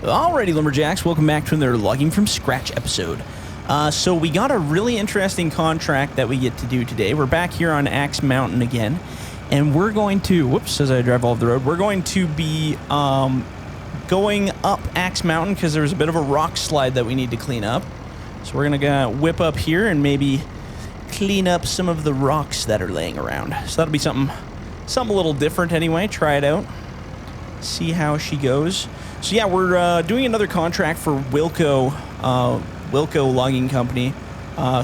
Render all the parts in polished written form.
Alrighty, Lumberjacks, welcome back to another Logging from Scratch episode. So we got a really interesting contract that we get to do today. We're back here on Axe Mountain again, and we're going to, whoops, as I drive off the road, we're going to be going up Axe Mountain because there was a bit of a rock slide that we need to clean up. So we're going to whip up here and maybe clean up some of the rocks that are laying around. So that'll be something a little different anyway. Try it out. See how she goes. So yeah, we're doing another contract for Wilco Logging Company,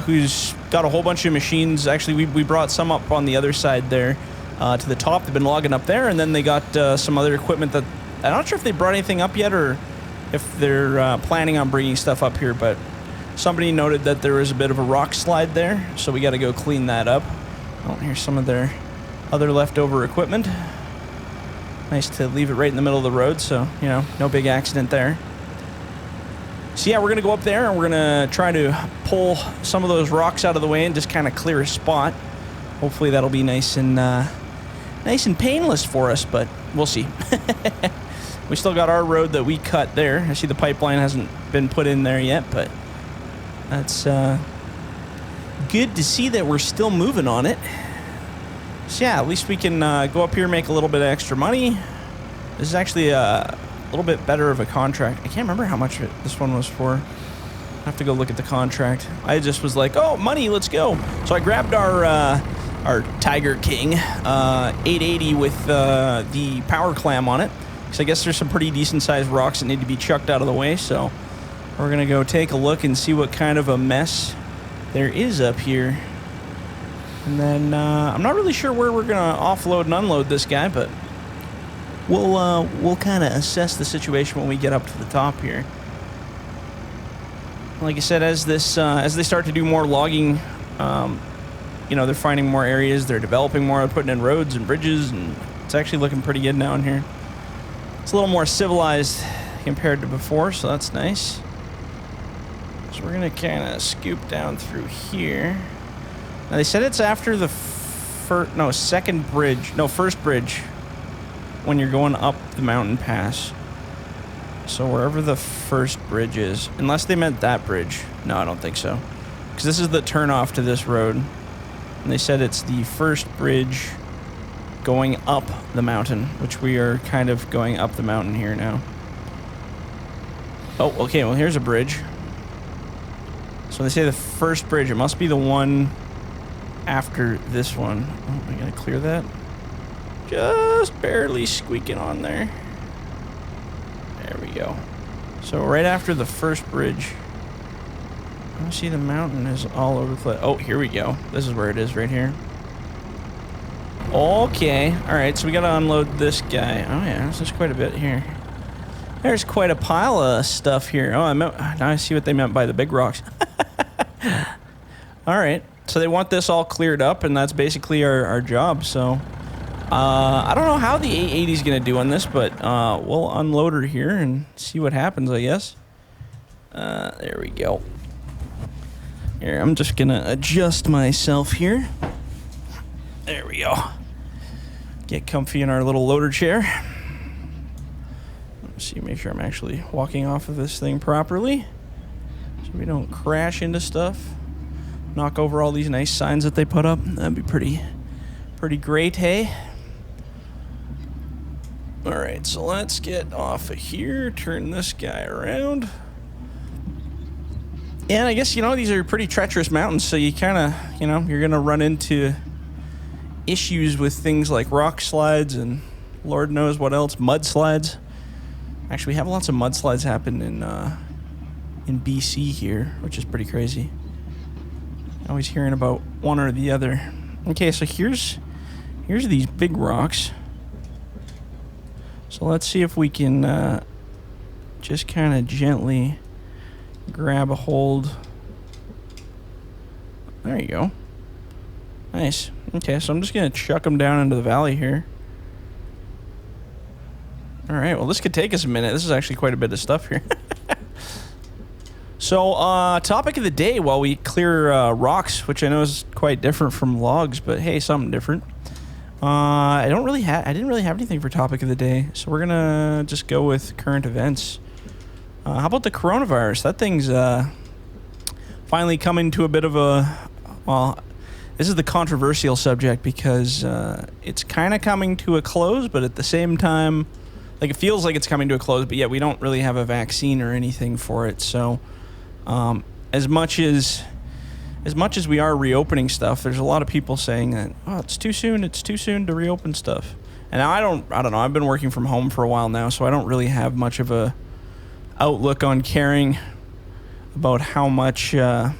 who's got a whole bunch of machines. Actually, we brought some up on the other side there to the top. They've been logging up there, and then they got some other equipment that I'm not sure if they brought anything up yet or if they're planning on bringing stuff up here, but somebody noted that there was a bit of a rock slide there, so we got to go clean that up. Oh, here's some of their other leftover equipment. Nice to leave it right in the middle of the road, so, you know, no big accident there. So yeah, we're going to go up there and we're going to try to pull some of those rocks out of the way and just kind of clear a spot. Hopefully that'll be nice and painless for us, but we'll see. We still got our road that we cut there. I see the pipeline hasn't been put in there yet, but that's good to see that we're still moving on it. So yeah, at least we can go up here and make a little bit of extra money. This is actually a little bit better of a contract. I can't remember how much this one was for. I have to go look at the contract. I just was like, oh, money, let's go. So I grabbed our Tiger King 880 with the power clam on it. Because I guess there's some pretty decent sized rocks that need to be chucked out of the way. So we're going to go take a look and see what kind of a mess there is up here. And then I'm not really sure where we're gonna offload and unload this guy, but we'll kind of assess the situation when we get up to the top here. Like I said, as they start to do more logging, you know, they're finding more areas, they're developing more, they're putting in roads and bridges, and it's actually looking pretty good now in here. It's a little more civilized compared to before, so that's nice. So we're gonna kind of scoop down through here. Now they said it's after the first bridge when you're going up the mountain pass. So wherever the first bridge is, unless they meant that bridge. No, I don't think so. Because this is the turnoff to this road. And they said it's the first bridge going up the mountain, which we are kind of going up the mountain here now. Oh, okay, well here's a bridge. So they say the first bridge, it must be the one after this one. Oh, I gotta clear that. Just barely squeaking on there. There we go. So right after the first bridge. I see the mountain is all over the place. Oh, here we go. This is where it is right here. Okay. Alright, so we gotta unload this guy. Oh yeah, this is quite a bit here. There's quite a pile of stuff here. Oh, now I see what they meant by the big rocks. Alright. So they want this all cleared up, and that's basically our job. So I don't know how the 880 is going to do on this, but we'll unload her here and see what happens, I guess. There we go. Here, I'm just going to adjust myself here. There we go. Get comfy in our little loader chair. Let's see, make sure I'm actually walking off of this thing properly so we don't crash into stuff. Knock over all these nice signs that they put up. That'd be pretty great, hey? Alright, so let's get off of here, turn this guy around. And I guess, you know, these are pretty treacherous mountains, so you kind of, you know, you're going to run into issues with things like rock slides and Lord knows what else, mudslides. Actually, we have lots of mudslides happen in BC here, which is pretty crazy. Always hearing about one or the other. Okay, so here's these big rocks. So let's see if we can just kind of gently grab a hold. There you go. Nice. Okay, so I'm just going to chuck them down into the valley here. Alright, well this could take us a minute. This is actually quite a bit of stuff here. So, topic of the day while we clear rocks, which I know is quite different from logs, but hey, something different. I didn't really have anything for topic of the day, so we're gonna just go with current events. How about the coronavirus? That thing's finally coming to a bit of a, well, this is the controversial subject because it's kind of coming to a close, but at the same time, like it feels like it's coming to a close, but yet we don't really have a vaccine or anything for it. So as much as we are reopening stuff, there's a lot of people saying that, oh, it's too soon to reopen stuff. And now I don't know. I've been working from home for a while now, so I don't really have much of a outlook on caring about how much oh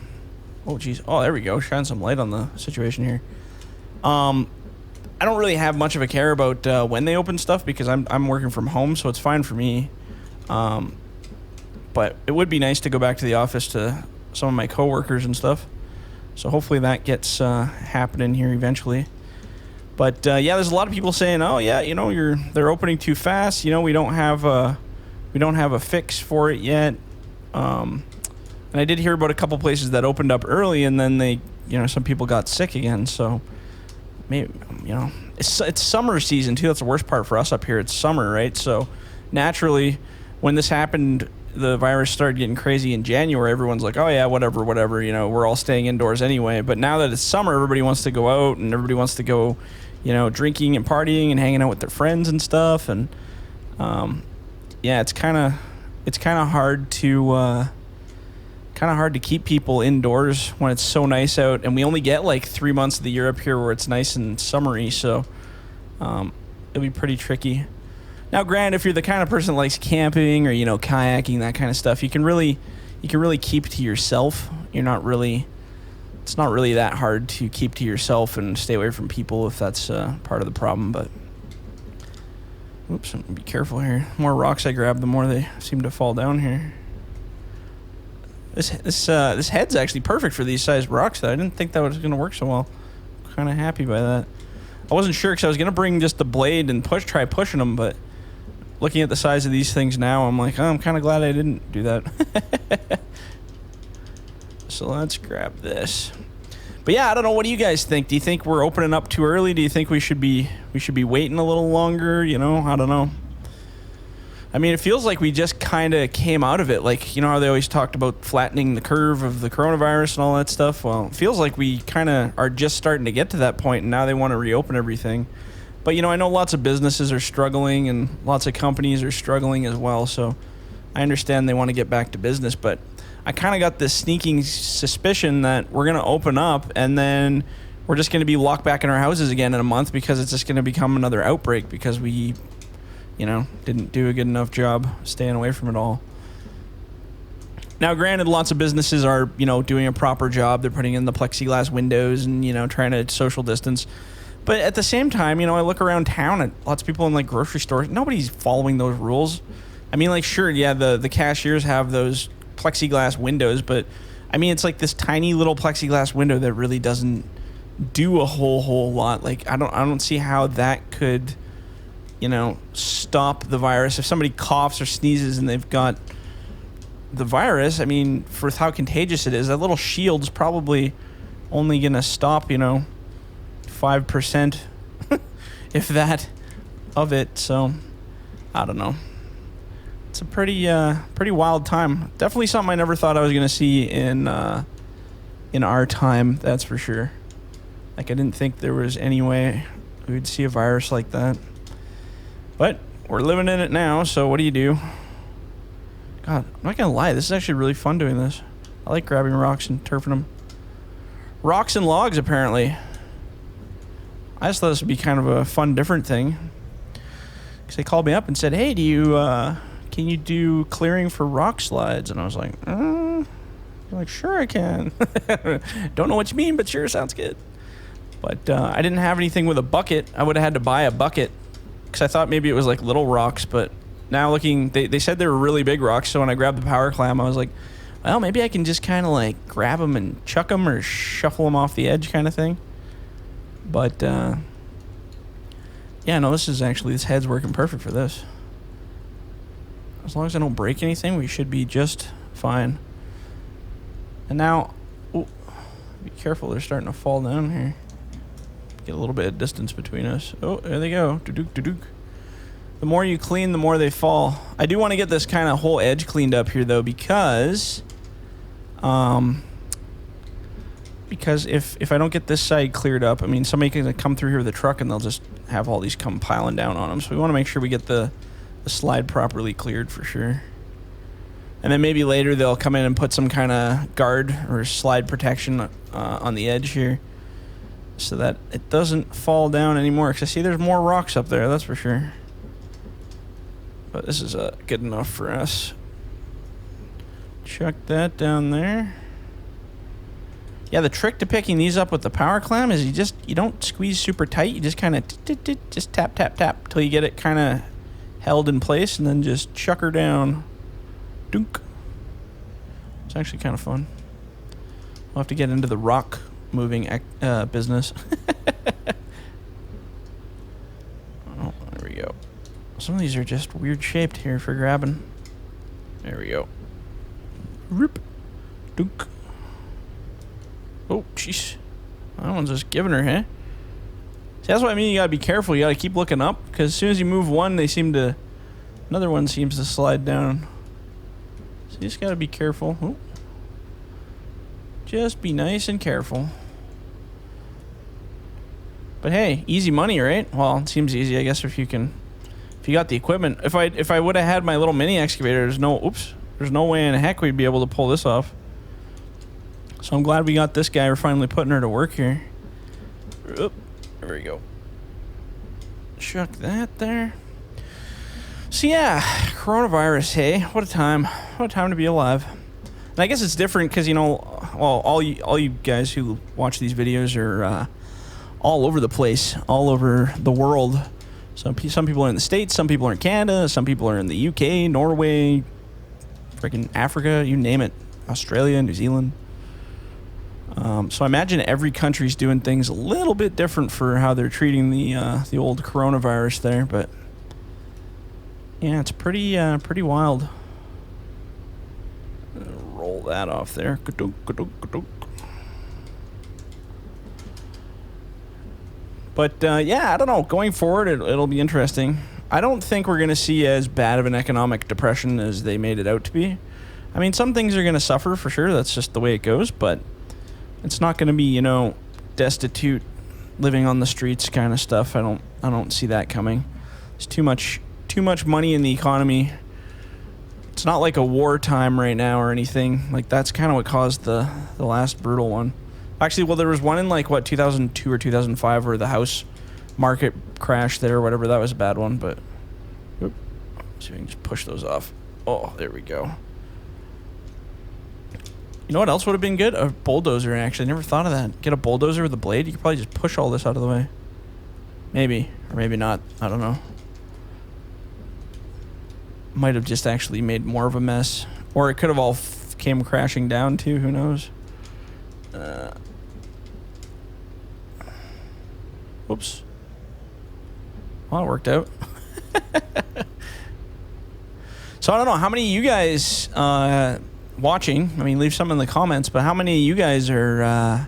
geez, oh there we go, shine some light on the situation here. I don't really have much of a care about when they open stuff because I'm working from home, so it's fine for me. But it would be nice to go back to the office to some of my coworkers and stuff. So hopefully that gets happening here eventually. But yeah, there's a lot of people saying, oh yeah, you know, they're opening too fast. You know, we don't have a fix for it yet. And I did hear about a couple places that opened up early and then they, you know, some people got sick again. So maybe, you know, it's summer season too. That's the worst part for us up here. It's summer, right? So naturally, when this happened, the virus started getting crazy in January. Everyone's like, oh yeah, whatever, you know, we're all staying indoors anyway. But now that it's summer, everybody wants to go out and everybody wants to go, you know, drinking and partying and hanging out with their friends and stuff. And yeah, it's kind of hard to keep people indoors when it's so nice out, and we only get like 3 months of the year up here where it's nice and summery. So it'll be pretty tricky. Now, granted, if you're the kind of person that likes camping or, you know, kayaking, that kind of stuff, you can really keep to yourself. It's not really that hard to keep to yourself and stay away from people if that's part of the problem. But oops, be careful here. The more rocks I grab, the more they seem to fall down here. This head's actually perfect for these sized rocks, though. I didn't think that was going to work so well. Kind of happy by that. I wasn't sure because I was going to bring just the blade and try pushing them, but looking at the size of these things now, I'm like, oh, I'm kind of glad I didn't do that. So let's grab this. But yeah, I don't know. What do you guys think? Do you think we're opening up too early? Do you think we should be waiting a little longer? You know, I don't know. I mean, it feels like we just kind of came out of it. Like, you know how they always talked about flattening the curve of the coronavirus and all that stuff? Well, it feels like we kind of are just starting to get to that point, and now they want to reopen everything. But, you know, I know lots of businesses are struggling, and lots of companies are struggling as well, so I understand they want to get back to business. But I kind of got this sneaking suspicion that we're going to open up, and then we're just going to be locked back in our houses again in a month because it's just going to become another outbreak because we, you know, didn't do a good enough job staying away from it all. Now, granted, lots of businesses are, you know, doing a proper job. They're putting in the plexiglass windows and, you know, trying to social distance. But at the same time, you know, I look around town at lots of people in, like, grocery stores. Nobody's following those rules. I mean, like, sure, yeah, the cashiers have those plexiglass windows, but, I mean, it's like this tiny little plexiglass window that really doesn't do a whole lot. Like, I don't see how that could, you know, stop the virus. If somebody coughs or sneezes and they've got the virus, I mean, for how contagious it is, that little shield's probably only going to stop, you know, 5%, if that, of it. So, I don't know. It's a pretty wild time. Definitely something I never thought I was going to see in our time, that's for sure. Like, I didn't think there was any way we would see a virus like that. But we're living in it now, so what do you do? God, I'm not going to lie. This is actually really fun doing this. I like grabbing rocks and turfing them. Rocks and logs, apparently. I just thought this would be kind of a fun, different thing. Because they called me up and said, hey, can you do clearing for rock slides? And I was like, I'm like, sure I can. Don't know what you mean, but sure, sounds good. But I didn't have anything with a bucket. I would have had to buy a bucket because I thought maybe it was like little rocks. But now looking, they said they were really big rocks. So when I grabbed the power clam, I was like, well, maybe I can just kind of like grab them and chuck them or shuffle them off the edge kind of thing. But yeah, no, this head's working perfect for this. As long as I don't break anything, we should be just fine. And now, ooh, be careful, they're starting to fall down here. Get a little bit of distance between us. Oh, there they go. Doo-dook, doo-dook. The more you clean, the more they fall. I do want to get this kind of whole edge cleaned up here, though, because if I don't get this side cleared up, I mean, somebody can come through here with a truck and they'll just have all these come piling down on them. So we want to make sure we get the slide properly cleared for sure. And then maybe later they'll come in and put some kind of guard or slide protection on the edge here so that it doesn't fall down anymore. Because I see there's more rocks up there, that's for sure. But this is good enough for us. Chuck that down there. Yeah, the trick to picking these up with the power clamp is you don't squeeze super tight. You just kind of just tap, tap, tap till you get it kind of held in place, and then just chuck her down. Dunk. It's actually kind of fun. We'll have to get into the rock moving business. Oh, there we go. Some of these are just weird shaped here for grabbing. There we go. Rip. Dunk. Oh, jeez. That one's just giving her, huh? See, that's what I mean. You gotta be careful. You gotta keep looking up, because as soon as you move one, another one seems to slide down. So you just gotta be careful. Oh. Just be nice and careful. But hey, easy money, right? Well, it seems easy, I guess, if you got the equipment. If I would have had my little mini excavator, there's no way in heck we'd be able to pull this off. So I'm glad we got this guy. We're finally putting her to work here. Oop, there we go. Chuck that there. So yeah, coronavirus, hey, what a time. What a time to be alive. And I guess it's different because, you know, well, all you guys who watch these videos are all over the place, all over the world. So some people are in the States, some people are in Canada, some people are in the UK, Norway, freaking Africa, you name it, Australia, New Zealand. So I imagine every country's doing things a little bit different for how they're treating the old coronavirus there, but yeah, it's pretty wild. Roll that off there. But yeah, I don't know. Going forward, it'll be interesting. I don't think we're going to see as bad of an economic depression as they made it out to be. I mean, some things are going to suffer for sure. That's just the way it goes, but it's not going to be, you know, destitute, living on the streets kind of stuff. I don't see that coming. There's too much money in the economy. It's not like a wartime right now or anything. Like, that's kind of what caused the last brutal one. Actually, well, there was one in like 2002 or 2005 where the house market crashed there or whatever. That was a bad one, but let's see if we can just push those off. Oh, there we go. You know what else would have been good? A bulldozer, actually. I never thought of that. Get a bulldozer with a blade. You could probably just push all this out of the way. Maybe. Or maybe not. I don't know. Might have just actually made more of a mess. Or it could have all came crashing down, too. Who knows? Whoops. Well, it worked out. So I don't know. How many of you guys... watching, I mean, leave some in the comments, but how many of you guys are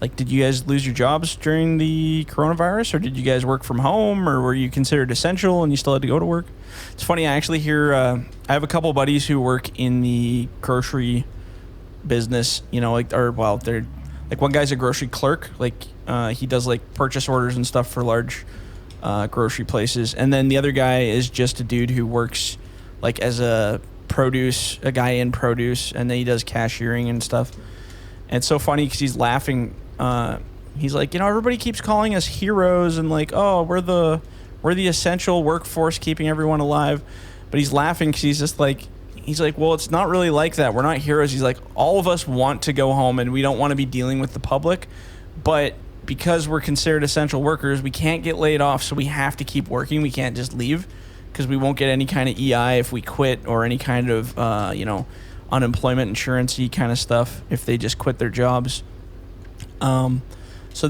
like, did you guys lose your jobs during the coronavirus, or did you guys work from home, or were you considered essential and you still had to go to work? It's funny, I actually hear I have a couple buddies who work in the grocery business, you know, like, or well, they're like, one guy's a grocery clerk, like he does like purchase orders and stuff for large grocery places, and then the other guy is just a dude who works like as a guy in produce, and then he does cashiering and stuff. And it's so funny because he's laughing. He's like, you know, everybody keeps calling us heroes and like, oh, we're the essential workforce keeping everyone alive. But he's laughing because he's like, well, it's not really like that. We're not heroes. He's like, all of us want to go home and we don't want to be dealing with the public, but because we're considered essential workers, we can't get laid off, so we have to keep working. We can't just leave, because we won't get any kind of EI if we quit, or any kind of, you know, unemployment insurance-y kind of stuff if they just quit their jobs. So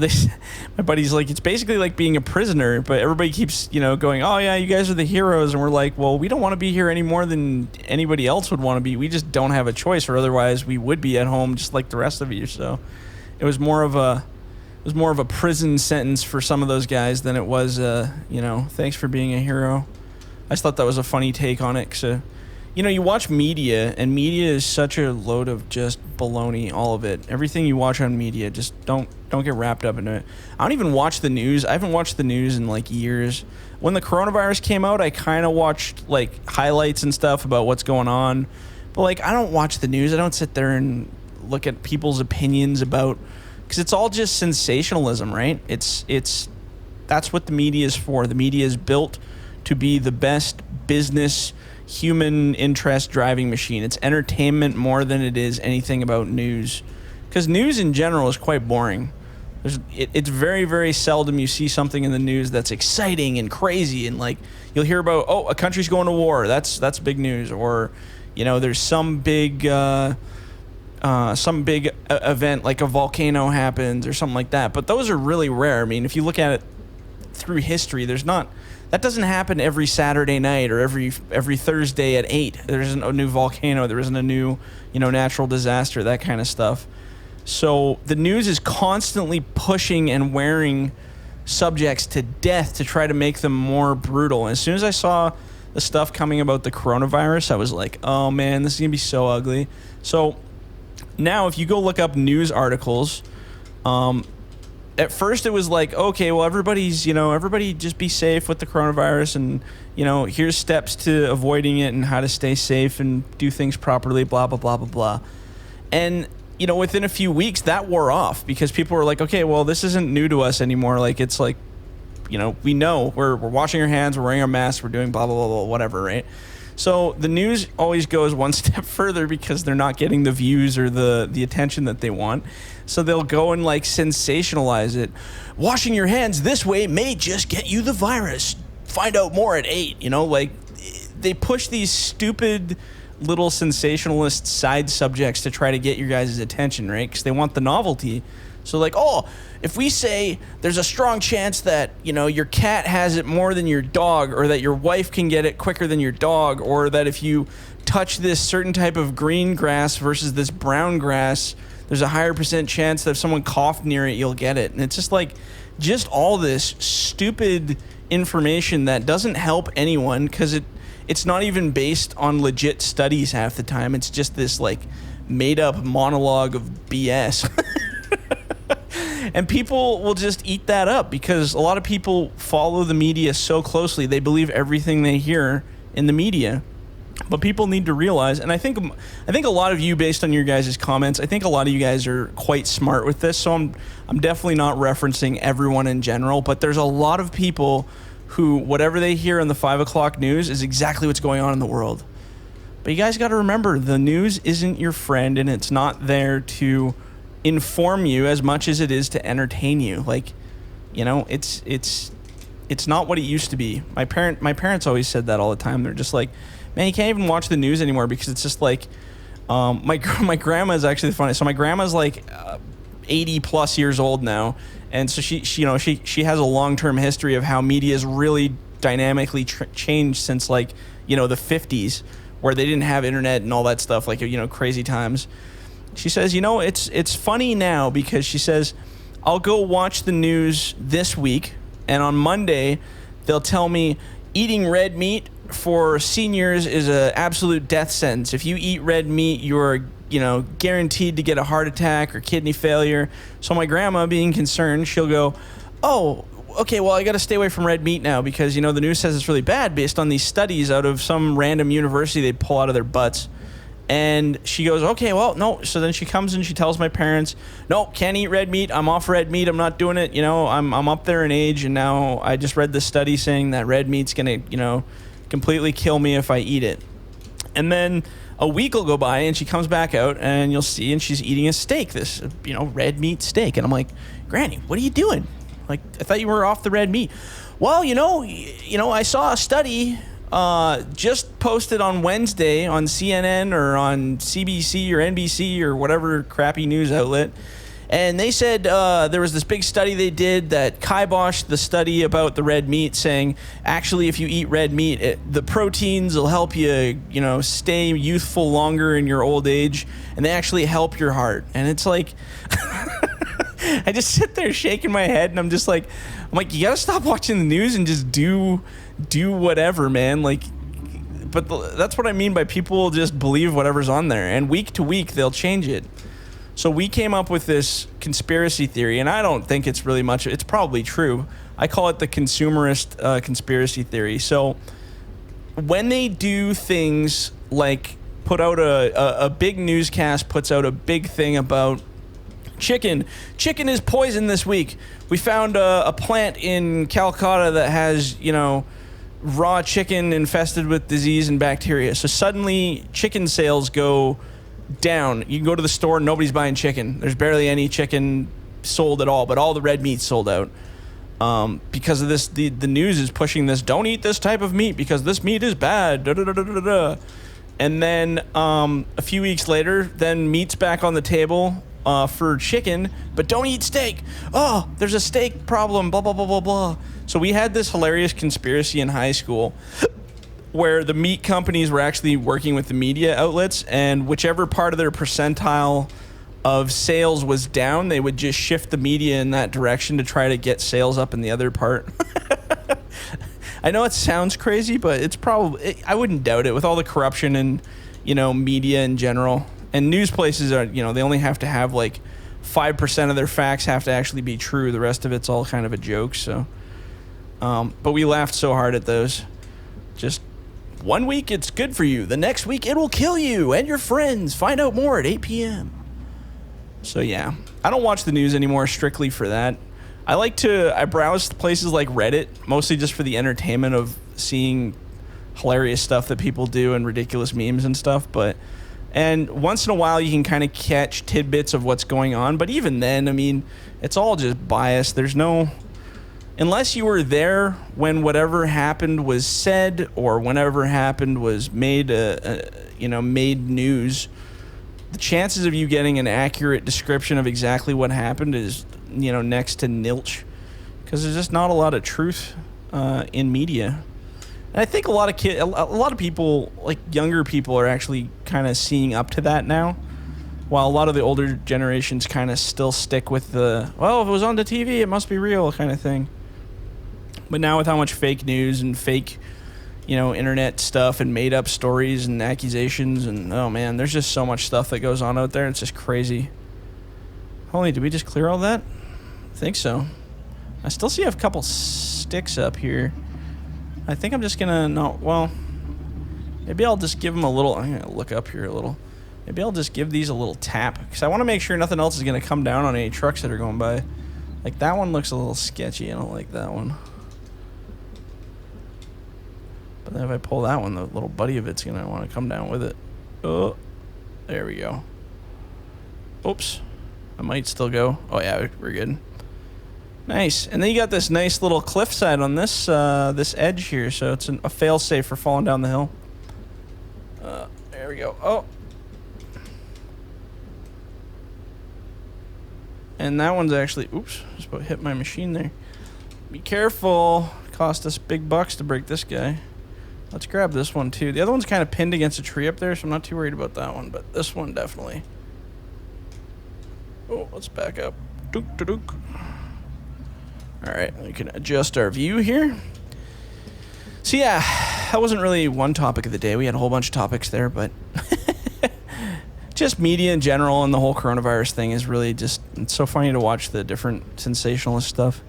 my buddy's like, it's basically like being a prisoner, but everybody keeps, you know, going, oh yeah, you guys are the heroes. And we're like, well, we don't want to be here any more than anybody else would want to be. We just don't have a choice, or otherwise we would be at home just like the rest of you. So it was more of a prison sentence for some of those guys than it was, you know, thanks for being a hero. I just thought that was a funny take on it. 'Cause, you watch media, and media is such a load of just baloney, all of it. Everything you watch on media, just don't get wrapped up into it. I don't even watch the news. I haven't watched the news in like years. When the coronavirus came out, I kind of watched like highlights and stuff about what's going on. But like, I don't watch the news. I don't sit there and look at people's opinions about, because it's all just sensationalism, right? That's what the media is for. The media is built to be the best business human interest driving machine. It's entertainment more than it is anything about news, because news in general is quite boring. It's very, very seldom you see something in the news that's exciting and crazy, and like you'll hear about, oh, a country's going to war. That's big news, or there's some big event like a volcano happens or something like that. But those are really rare. I mean, if you look at it through history, that doesn't happen every Saturday night or every Thursday at 8. There isn't a new volcano. There isn't a new, natural disaster, that kind of stuff. So the news is constantly pushing and wearing subjects to death to try to make them more brutal. And as soon as I saw the stuff coming about the coronavirus, I was like, oh man, this is going to be so ugly. So now if you go look up news articles, at first it was like, okay, well, everybody just be safe with the coronavirus, and, here's steps to avoiding it and how to stay safe and do things properly, blah, blah, blah, blah, blah. And, within a few weeks that wore off, because people were like, okay, well, this isn't new to us anymore. Like, it's like, we know we're washing our hands, we're wearing our masks, we're doing blah, blah, blah, blah, whatever, right? So the news always goes one step further because they're not getting the views or the attention that they want. So they'll go and like sensationalize it. Washing your hands this way may just get you the virus. Find out more at 8. Like they push these stupid little sensationalist side subjects to try to get your guys' attention, right? Because they want the novelty. So like, oh, if we say there's a strong chance that, your cat has it more than your dog, or that your wife can get it quicker than your dog, or that if you touch this certain type of green grass versus this brown grass, there's a higher % chance that if someone coughed near it, you'll get it. And it's just like, just all this stupid information that doesn't help anyone, because it's not even based on legit studies half the time. It's just this like made up monologue of BS. And people will just eat that up because a lot of people follow the media so closely. They believe everything they hear in the media. But people need to realize, and I think a lot of you, based on your guys' comments, I think a lot of you guys are quite smart with this. So I'm definitely not referencing everyone in general, but there's a lot of people who, whatever they hear on the 5 o'clock news is exactly what's going on in the world. But you guys got to remember, the news isn't your friend, and it's not there to inform you as much as it is to entertain you. Like, it's not what it used to be. My parents always said that all the time. They're just like, man, you can't even watch the news anymore because it's just like, my grandma is actually funny. So my grandma's like 80 plus years old now, and so she has a long-term history of how media has really dynamically changed since like the 50s, where they didn't have internet and all that stuff, like crazy times. She says, it's funny now because she says, I'll go watch the news this week, and on Monday they'll tell me eating red meat for seniors is an absolute death sentence. If you eat red meat, you're guaranteed to get a heart attack or kidney failure. So my grandma, being concerned, she'll go, oh, okay, well, I got to stay away from red meat now because, the news says it's really bad based on these studies out of some random university they pull out of their butts. And she goes, okay, well, no. So then she comes and she tells my parents, no, can't eat red meat. I'm off red meat. I'm not doing it. I'm up there in age, and now I just read this study saying that red meat's going to, completely kill me if I eat it. And then a week will go by and she comes back out and you'll see, and she's eating a steak, this, red meat steak. And I'm like, Granny, what are you doing? Like, I thought you were off the red meat. Well, I saw a study just posted on Wednesday on CNN or on CBC or NBC or whatever crappy news outlet. And they said there was this big study they did that kiboshed the study about the red meat, saying, actually, if you eat red meat, the proteins will help you, stay youthful longer in your old age, and they actually help your heart. And it's like, I just sit there shaking my head, and I'm like, you gotta stop watching the news and just do do whatever, man. Like, but that's what I mean by people just believe whatever's on there, and week to week they'll change it. So we came up with this conspiracy theory, and I don't think it's really much. It's probably true. I call it the consumerist conspiracy theory. So when they do things like put out a big newscast, puts out a big thing about chicken is poison this week. We found a plant in Calcutta that has, you know, raw chicken infested with disease and bacteria. So suddenly chicken sales go down. You can go to the store, nobody's buying chicken. There's barely any chicken sold at all, but all the red meat's sold out. Because of this, the news is pushing this, don't eat this type of meat because this meat is bad. Da, da, da, da, da, da. And then a few weeks later, then meat's back on the table for chicken, but don't eat steak. Oh, there's a steak problem, blah, blah, blah, blah, blah. So we had this hilarious conspiracy in high school where the meat companies were actually working with the media outlets, and whichever part of their percentile of sales was down, they would just shift the media in that direction to try to get sales up in the other part. I know it sounds crazy, but it's probably, I wouldn't doubt it with all the corruption and, you know, media in general. And news places are, you know, they only have to have like 5% of their facts have to actually be true. The rest of it's all kind of a joke. So, but we laughed so hard at those. Just 1 week it's good for you. The next week it will kill you and your friends. Find out more at 8 p.m. So yeah, I don't watch the news anymore strictly for that. I browse places like Reddit, mostly just for the entertainment of seeing hilarious stuff that people do and ridiculous memes and stuff. And once in a while you can kind of catch tidbits of what's going on. But even then, I mean, it's all just biased. There's no, unless you were there when whatever happened was said or whenever happened was made, made news, the chances of you getting an accurate description of exactly what happened is, you know, next to nilch, because there's just not a lot of truth in media. And I think a lot of people, like younger people, are actually kind of seeing up to that now, while a lot of the older generations kind of still stick with the, well, if it was on the TV, it must be real kind of thing. But now with how much fake news and fake, you know, internet stuff and made up stories and accusations, and oh man, there's just so much stuff that goes on out there. It's just crazy. Holy, did we just clear all that? I think so. I still see a couple sticks up here. I think I'm just gonna, maybe I'll just give them a little, I'm gonna look up here a little. Maybe I'll just give these a little tap, because I want to make sure nothing else is gonna come down on any trucks that are going by. Like that one looks a little sketchy, I don't like that one. But then if I pull that one, the little buddy of it's gonna want to come down with it. Oh, there we go. Oops, I might still go. Oh yeah, we're good. Nice. And then you got this nice little cliffside on this this edge here, so it's a fail-safe for falling down the hill. There we go. Oh. And that one's actually, oops, just about hit my machine there. Be careful. Cost us big bucks to break this guy. Let's grab this one too. The other one's kind of pinned against a tree up there, so I'm not too worried about that one, but this one definitely. Oh, let's back up. Dook. All right, we can adjust our view here. So yeah, that wasn't really one topic of the day. We had a whole bunch of topics there, but just media in general and the whole coronavirus thing is really just, it's so funny to watch the different sensationalist stuff.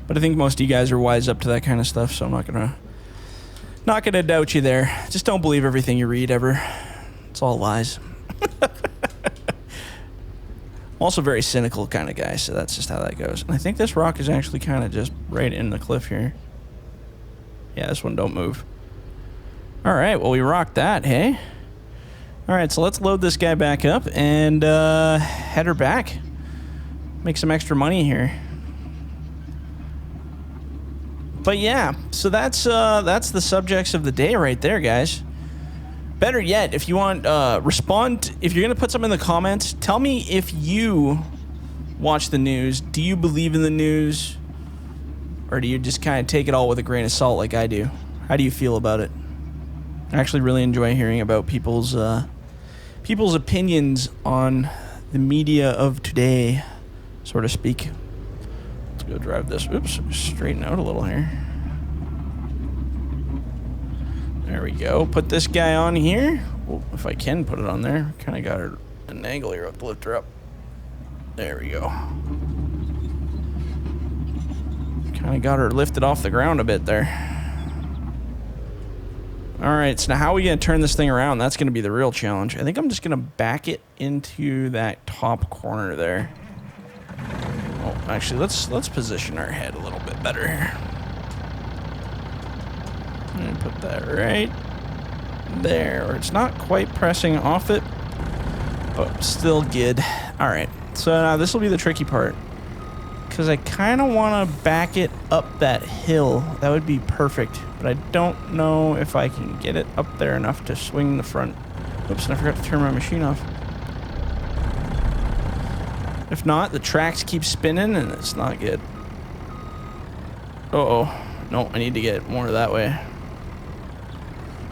But I think most of you guys are wise up to that kind of stuff, so I'm not gonna doubt you there. Just don't believe everything you read ever. It's all lies. I'm also a very cynical kind of guy, so that's just how that goes. And I think this rock is actually kind of just right in the cliff here. Yeah, this one don't move. All right, well, we rocked that, hey? All right, so let's load this guy back up and head her back. Make some extra money here. But yeah, so that's the subjects of the day right there, guys. Better yet, if you want, respond. If you're going to put something in the comments, tell me if you watch the news. Do you believe in the news? Or do you just kind of take it all with a grain of salt like I do? How do you feel about it? I actually really enjoy hearing about people's opinions on the media of today, so to speak. Let's go drive this. Oops, straighten out a little here. There we go. Put this guy on here. Well, if I can put it on there. Kind of got her an angle here to lift her up. There we go. Kind of got her lifted off the ground a bit there. Alright, so now how are we going to turn this thing around? That's going to be the real challenge. I think I'm just going to back it into that top corner there. Oh, actually, let's position our head a little bit better here. And put that right there. It's not quite pressing off it, but still good. Alright, so now this will be the tricky part. Because I kind of want to back it up that hill. That would be perfect. But I don't know if I can get it up there enough to swing the front. Oops, and I forgot to turn my machine off. If not, the tracks keep spinning and it's not good. Uh-oh. No, I need to get more that way.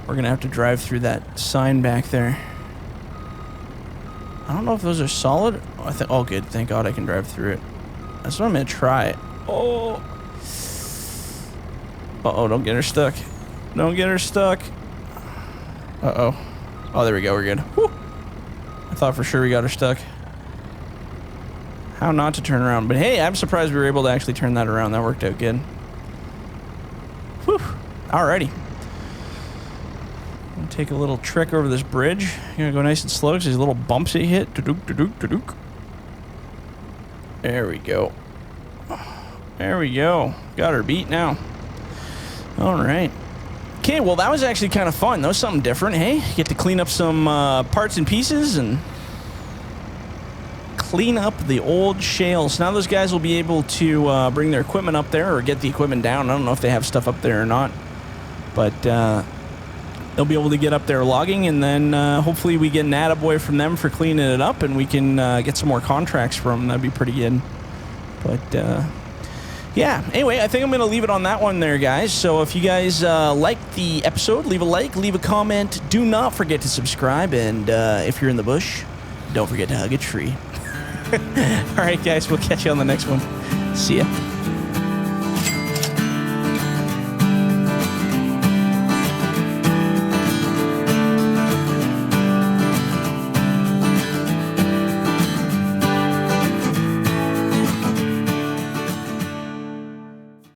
We're going to have to drive through that sign back there. I don't know if those are solid. Oh, good. Thank God I can drive through it. That's what I'm going to try. Oh. Uh-oh, don't get her stuck. Don't get her stuck. Uh-oh. Oh, there we go. We're good. Whew. I thought for sure we got her stuck. How not to turn around. But hey, I'm surprised we were able to actually turn that around. That worked out good. Whew. Alrighty. I'm gonna take a little trick over this bridge. I'm gonna go nice and slow because these little bumps it hit. Da-dook. There we go. There we go. Got her beat now. Alright. Okay, well that was actually kind of fun. That was something different, hey? Get to clean up some parts and pieces and clean up the old shales. Now those guys will be able to bring their equipment up there or get the equipment down. I don't know if they have stuff up there or not. But they'll be able to get up there logging, and then hopefully we get an attaboy from them for cleaning it up, and we can get some more contracts from them. That'd be pretty good. But yeah, anyway, I think I'm going to leave it on that one there, guys. So if you guys liked the episode, leave a like, leave a comment. Do not forget to subscribe, and if you're in the bush, don't forget to hug a tree. All right, guys, we'll catch you on the next one. See ya.